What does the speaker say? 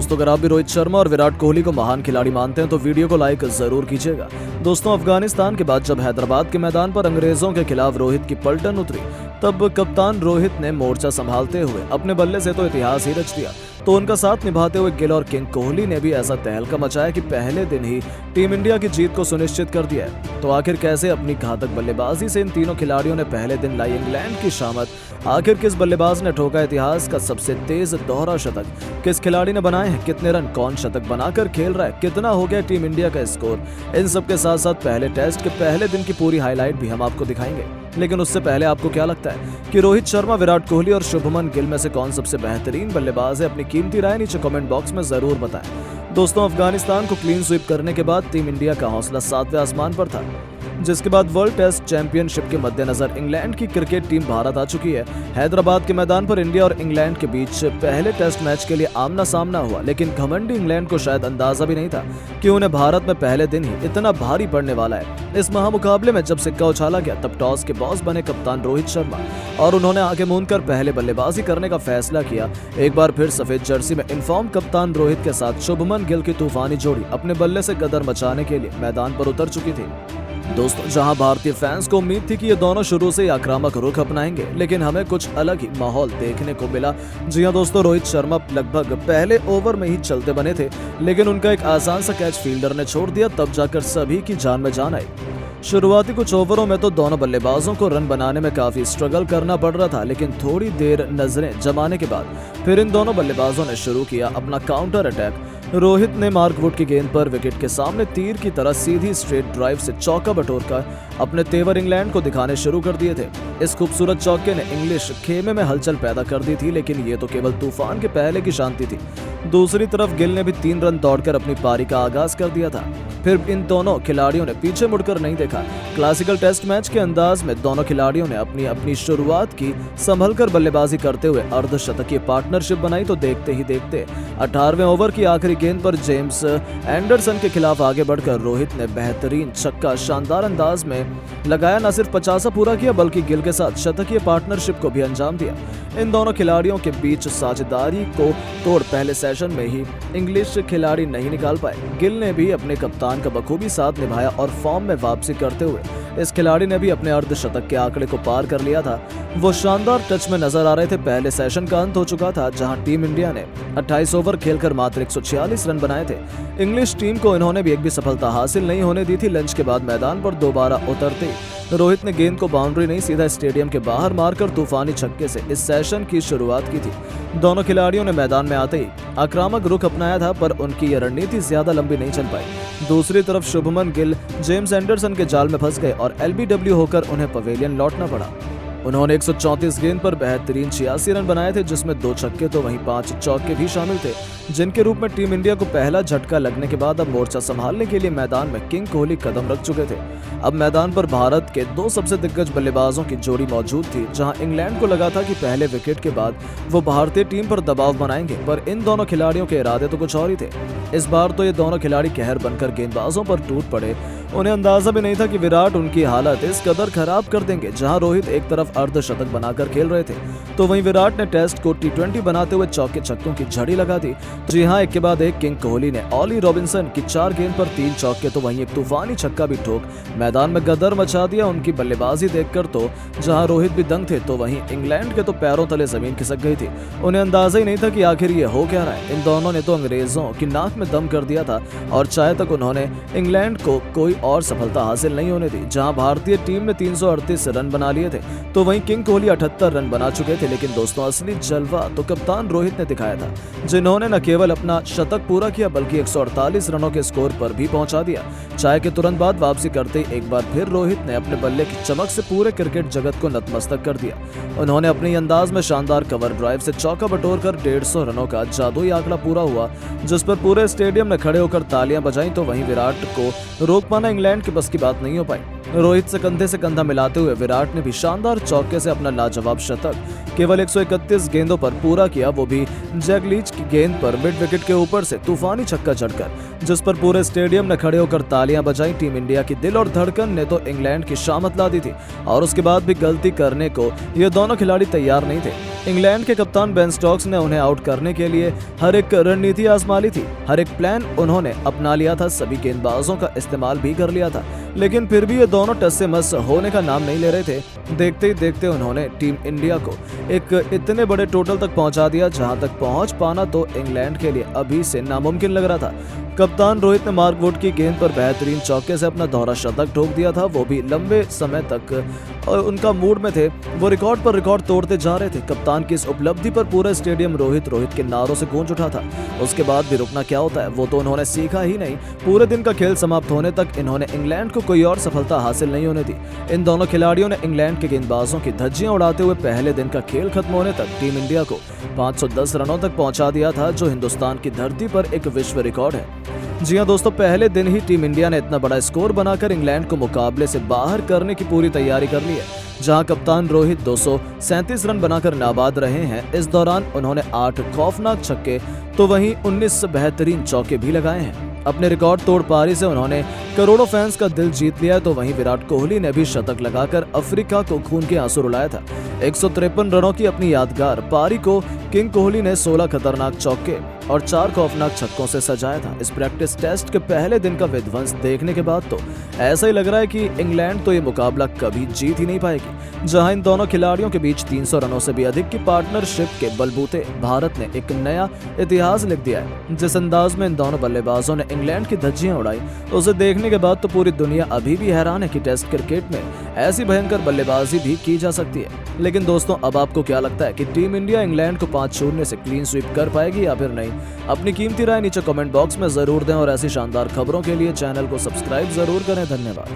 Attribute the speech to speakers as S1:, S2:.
S1: दोस्तों अगर आप भी रोहित शर्मा और विराट कोहली को महान खिलाड़ी मानते हैं तो वीडियो को लाइक जरूर कीजिएगा। दोस्तों अफगानिस्तान के बाद जब हैदराबाद के मैदान पर अंग्रेजों के खिलाफ रोहित की पलटन उतरी तब कप्तान रोहित ने मोर्चा संभालते हुए अपने बल्ले से तो इतिहास ही रच दिया। तो उनका साथ निभाते हुए गिल और किंग कोहली ने भी ऐसा तहलका मचाया कि पहले दिन ही टीम इंडिया की जीत को सुनिश्चित कर दिया है। तो आखिर कैसे अपनी घातक बल्लेबाजी से इन तीनों खिलाड़ियों ने पहले दिन लाई इंग्लैंड की शामत, आखिर किस बल्लेबाज ने ठोका इतिहास का सबसे तेज दोहरा शतक, किस खिलाड़ी ने बनाए हैं कितने रन, कौन शतक बनाकर खेल रहा है, कितना हो गया टीम इंडिया का स्कोर, इन सब के साथ साथ पहले टेस्ट के पहले दिन की पूरी हाईलाइट भी हम आपको दिखाएंगे। लेकिन उससे पहले आपको क्या लगता है कि रोहित शर्मा, विराट कोहली और शुभमन गिल में से कौन सबसे बेहतरीन बल्लेबाज है? अपनी कीमती राय नीचे कमेंट बॉक्स में जरूर बताएं। दोस्तों अफगानिस्तान को क्लीन स्वीप करने के बाद टीम इंडिया का हौसला 7वें आसमान पर था, जिसके बाद वर्ल्ड टेस्ट चैंपियनशिप के मद्देनजर इंग्लैंड की क्रिकेट टीम भारत आ चुकी है। हैदराबाद के मैदान पर इंडिया और इंग्लैंड के बीच पहले टेस्ट मैच के लिए आमना सामना हुआ, लेकिन घमंडी इंग्लैंड को शायद अंदाजा भी नहीं था कि उन्हें भारत में पहले दिन ही इतना भारी पड़ने वाला है। इस महामुकाबले में जब सिक्का उछाला गया तब टॉस के बॉस बने कप्तान रोहित शर्मा और उन्होंने आगे मूंदकर पहले बल्लेबाजी करने का फैसला किया। एक बार फिर सफेद जर्सी में इन्फॉर्म कप्तान रोहित के साथ शुभमन गिल की तूफानी जोड़ी अपने बल्ले से गदर मचाने के लिए मैदान पर उतर चुकी थी। दोस्तों जहां भारतीय फैंस को उम्मीद थी कि ये दोनों शुरू से ही आक्रामक रुख अपनाएंगे, लेकिन हमें कुछ अलग ही माहौल देखने को मिला। जी हां दोस्तों, रोहित शर्मा लगभग पहले ओवर में ही चलते बने थे, लेकिन उनका एक आसान सा कैच फील्डर ने छोड़ दिया, तब जाकर सभी की जान में जान आई। शुरुआती कुछ ओवरों में तो दोनों बल्लेबाजों को रन बनाने में काफी स्ट्रगल करना पड़ रहा था, लेकिन थोड़ी देर नजरें जमाने के बाद फिर इन दोनों बल्लेबाजों ने शुरू किया अपना काउंटर अटैक। रोहित ने मार्क वुड की गेंद पर विकेट के सामने तीर की तरह सीधी स्ट्रेट ड्राइव से चौका बटोरकर अपने तेवर इंग्लैंड को दिखाने शुरू कर दिए थे। इस खूबसूरत चौके ने इंग्लिश खेमे में हलचल पैदा कर दी थी, लेकिन ये तो केवल तूफान के पहले की शांति थी। दूसरी तरफ गिल ने भी 3 रन दौड़कर अपनी पारी का आगाज कर दिया था। फिर इन दोनों खिलाड़ियों ने पीछे मुड़कर नहीं देखा। क्लासिकल टेस्ट मैच के अंदाज में दोनों खिलाड़ियों ने अपनी अपनी शुरुआत की, संभलकर बल्लेबाजी करते हुए अर्धशतकीय पार्टनरशिप बनाई। तो देखते ही देखते 18वें ओवर की आखिरी गेंद पर जेम्स एंडरसन के खिलाफ आगे बढ़कर रोहित ने बेहतरीन छक्का शानदार अंदाज में लगाया। न सिर्फ 50 पूरा किया बल्कि गिल के साथ शतकीय पार्टनरशिप को भी अंजाम दिया। इन दोनों खिलाड़ियों के बीच साझेदारी को तोड़ पहले सेशन में ही इंग्लिश खिलाड़ी नहीं निकाल पाए। गिल ने भी अपने कप्तान का बखूबी साथ निभाया और फॉर्म में वापसी करते हुए इस खिलाड़ी ने भी अपने अर्धशतक के आंकड़े को पार कर लिया था। वो शानदार टच में नजर आ रहे थे। पहले सेशन का अंत हो चुका था, जहां टीम इंडिया ने 28 ओवर खेलकर मात्र 146 रन बनाए थे। इंग्लिश टीम को इन्होंने भी एक भी सफलता हासिल नहीं होने दी थी। लंच के बाद मैदान पर दोबारा उतरते रोहित ने गेंद को बाउंड्री नहीं सीधा स्टेडियम के बाहर मारकर तूफानी छक्के से इस सेशन की शुरुआत की थी। दोनों खिलाड़ियों ने मैदान में आते ही आक्रामक रुख अपनाया था, पर उनकी यह रणनीति ज्यादा लंबी नहीं चल पाई। दूसरी तरफ शुभमन गिल जेम्स एंडरसन के जाल में फंस गए और एलबीडब्ल्यू होकर उन्हें पवेलियन लौटना पड़ा। उन्होंने 134 गेंद पर बेहतरीन 86 रन बनाए थे, जिसमें 2 छक्के तो वहीं 5 चौके भी शामिल थे, जिनके रूप में टीम इंडिया को पहला झटका लगने के बाद अब मोर्चा संभालने के लिए मैदान में किंग कोहली कदम रख चुके थे। अब मैदान पर भारत के 2 सबसे दिग्गज बल्लेबाजों की जोड़ी मौजूद थी। जहां इंग्लैंड को लगा था कि पहले विकेट के बाद वो भारतीय टीम पर दबाव बनाएंगे, पर इन दोनों खिलाड़ियों के इरादे तो कुछ और ही थे। इस बार तो ये दोनों खिलाड़ी कहर बनकर गेंदबाजों पर टूट पड़े। उन्हें अंदाजा भी नहीं था कि विराट उनकी हालत इस कदर खराब कर देंगे। जहां रोहित एक तरफ अर्धशतक बनाकर खेल रहे थे, तो वहीं विराट ने टेस्ट को T20 बनाते हुए चौके छक्कों की झड़ी लगा दी। जी हां, एक के बाद एक किंग कोहली ने ऑली रॉबिन्सन की 4 गेंद पर 3 चौके तो वहीं एक तूफानी छक्का भी ठोक मैदान में गदर मचा दिया। उनकी बल्लेबाजी देखकर तो जहां रोहित भी दंग थे, तो वहीं इंग्लैंड के तो पैरों तले जमीन खिसक गई थी। उन्हें अंदाजा ही नहीं था कि आखिर ये हो क्या रहा है। इन दोनों ने तो अंग्रेजों की नाक में दम कर दिया था और चाहे तक उन्होंने इंग्लैंड को कोई और सफलता हासिल नहीं होने दी। जहां भारतीय टीम ने 338 रन बना लिए थे, तो वहीं किंग कोहली 78 रन बना चुके थे। लेकिन दोस्तों असली जलवा तो कप्तान रोहित ने दिखाया था, जिन्होंने न केवल अपना शतक पूरा किया बल्कि 148 रनों के स्कोर पर भी पहुंचा दिया। चाय के तुरंत बाद वापसी करते ही एक बार फिर रोहित ने अपने बल्ले की चमक से पूरे क्रिकेट जगत को नतमस्तक कर दिया। उन्होंने अपने अंदाज में शानदार कवर ड्राइव से चौका बटोरकर 150 रनों का जादुई आंकड़ा पूरा हुआ, जिस पर पूरे स्टेडियम ने खड़े होकर तालियां बजाई। तो वहीं विराट को रोक पाना इंग्लैंड की बस की बात नहीं हो पाई। रोहित से कंधा मिलाते हुए विराट ने भी शानदार चौके से अपना लाजवाब शतक केवल 131 गेंदों पर पूरा किया, वो भी जैक लीच की गेंद पर मिड विकेट के ऊपर से तूफानी छक्का जड़कर, जिस पर पूरे स्टेडियम ने खड़े होकर तालियां बजाई। टीम इंडिया की दिल और धड़कन ने तो इंग्लैंड की शामत ला दी थी और उसके बाद भी गलती करने को ये दोनों खिलाड़ी तैयार नहीं थे। इंग्लैंड के कप्तान बेन स्टोक्स ने उन्हें आउट करने के लिए हर एक रणनीति आजमा ली थी, हर एक प्लान उन्होंने अपना लिया था, सभी गेंदबाजों का इस्तेमाल भी कर लिया था, लेकिन फिर भी ये दोनों टस से मस होने का नाम नहीं ले रहे थे। देखते ही देखते उन्होंने टीम इंडिया को एक इतने बड़े टोटल तक पहुंचा दिया जहां तक पहुंच पाना तो इंग्लैंड के लिए अभी से नामुमकिन लग रहा था। कप्तान रोहित ने मार्क वुड की गेंद पर बेहतरीन चौके से अपना दोहरा शतक ठोक दिया था, वो भी लंबे समय तक उनका मूड में थे, वो रिकॉर्ड पर रिकॉर्ड तोड़ते जा रहे थे। कप्तान की इस उपलब्धि पर पूरा स्टेडियम रोहित रोहित के नारों से गूंज उठा था। उसके बाद भी रुकना क्या होता है वो तो उन्होंने सीखा ही नहीं। पूरे दिन का खेल समाप्त होने तक इन्होंने इंग्लैंड को कोई और सफलता हासिल नहीं होने दी। इन दोनों खिलाड़ियों ने इंग्लैंड के गेंदबाजों की धज्जियां उड़ाते हुए पहले दिन का खेल खत्म होने तक टीम इंडिया को 510 रनों तक पहुंचा दिया था, जो हिंदुस्तान की धरती पर एक विश्व रिकॉर्ड है। जी हां दोस्तों, पहले दिन ही टीम इंडिया ने इतना बड़ा स्कोर बनाकर इंग्लैंड को मुकाबले से बाहर करने की पूरी तैयारी कर ली है। जहां कप्तान रोहित 237 रन बनाकर नाबाद रहे हैं, इस दौरान उन्होंने 8 खौफनाक छक्के तो वहीं 19 बेहतरीन चौके भी लगाए हैं। अपने रिकॉर्ड तोड़ पारी से उन्होंने करोड़ों फैंस का दिल जीत लिया, तो वहीं विराट कोहली ने भी शतक लगाकर अफ्रीका को खून के आंसू रुलाया था। 153 रनों की अपनी यादगार पारी को किंग कोहली ने 16 खतरनाक चौके और 4 खौफनाक छक्कों से सजाया था। इस प्रैक्टिस टेस्ट के पहले दिन का विध्वंस देखने के बाद तो ऐसा ही लग रहा है कि इंग्लैंड तो ये मुकाबला कभी जीत ही नहीं पाएगी। जहां इन दोनों खिलाड़ियों के बीच 300 रनों से भी अधिक की पार्टनरशिप के बलबूते भारत ने एक नया इतिहास लिख दिया है। जिस अंदाज में इन दोनों बल्लेबाजों ने इंग्लैंड की धज्जियां उड़ाई, उसे देखने के बाद तो पूरी दुनिया अभी भी हैरान है कि टेस्ट क्रिकेट में ऐसी भयंकर बल्लेबाजी भी की जा सकती है। लेकिन दोस्तों, अब आपको क्या लगता है कि टीम इंडिया इंग्लैंड को 5-0 से क्लीन स्वीप कर पाएगी या फिर नहीं? अपनी कीमती राय नीचे कमेंट बॉक्स में जरूर दें और ऐसी शानदार खबरों के लिए चैनल को सब्सक्राइब जरूर करें। धन्यवाद।